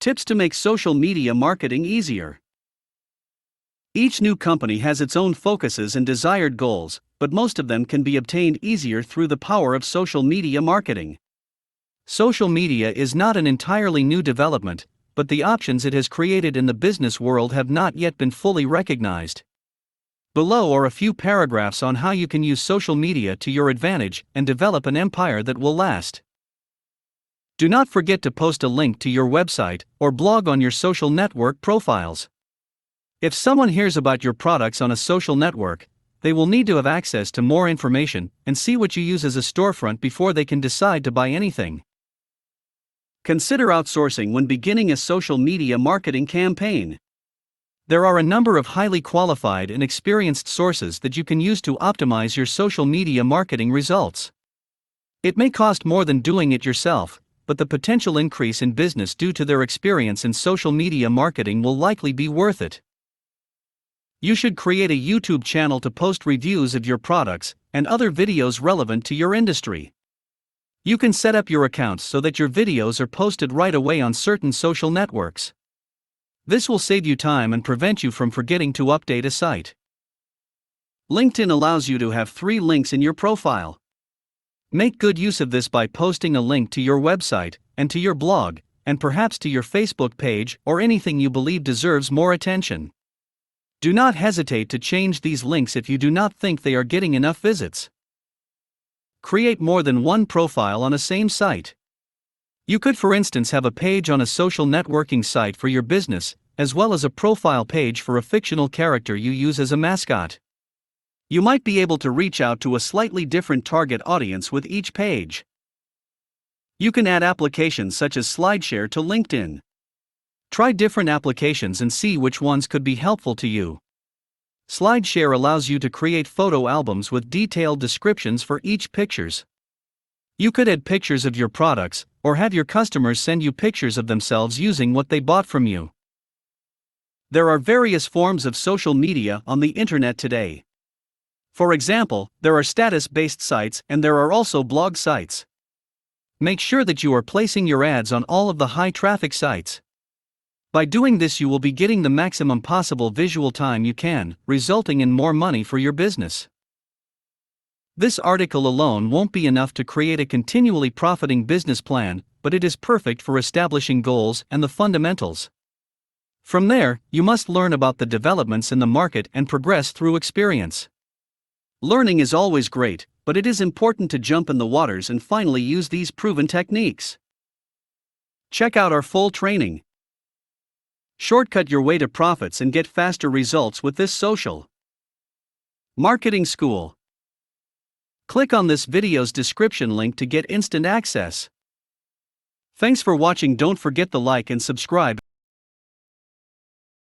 Tips to make social media marketing easier. Each new company has its own focuses and desired goals, but most of them can be obtained easier through the power of social media marketing. Social media is not an entirely new development, but the options it has created in the business world have not yet been fully recognized. Below are a few paragraphs on how you can use social media to your advantage and develop an empire that will last. Do not forget to post a link to your website or blog on your social network profiles. If someone hears about your products on a social network, they will need to have access to more information and see what you use as a storefront before they can decide to buy anything. Consider outsourcing when beginning a social media marketing campaign. There are a number of highly qualified and experienced sources that you can use to optimize your social media marketing results. It may cost more than doing it yourself, but the potential increase in business due to their experience in social media marketing will likely be worth it. You should create a YouTube channel to post reviews of your products and other videos relevant to your industry. You can set up your accounts so that your videos are posted right away on certain social networks. This will save you time and prevent you from forgetting to update a site. LinkedIn allows you to have 3 links in your profile. Make good use of this by posting a link to your website, and to your blog, and perhaps to your Facebook page or anything you believe deserves more attention. Do not hesitate to change these links if you do not think they are getting enough visits. Create more than one profile on a same site. You could, for instance, have a page on a social networking site for your business, as well as a profile page for a fictional character you use as a mascot. You might be able to reach out to a slightly different target audience with each page. You can add applications such as SlideShare to LinkedIn. Try different applications and see which ones could be helpful to you. SlideShare allows you to create photo albums with detailed descriptions for each pictures. You could add pictures of your products, or have your customers send you pictures of themselves using what they bought from you. There are various forms of social media on the internet today. For example, there are status-based sites and there are also blog sites. Make sure that you are placing your ads on all of the high-traffic sites. By doing this, you will be getting the maximum possible visual time you can, resulting in more money for your business. This article alone won't be enough to create a continually profiting business plan, but it is perfect for establishing goals and the fundamentals. From there, you must learn about the developments in the market and progress through experience. Learning is always great, but it is important to jump in the waters and finally use these proven techniques. Check out our full training. Shortcut your way to profits and get faster results with this social marketing school. Click on this video's description link to get instant access. Thanks for watching. Don't forget to like and subscribe.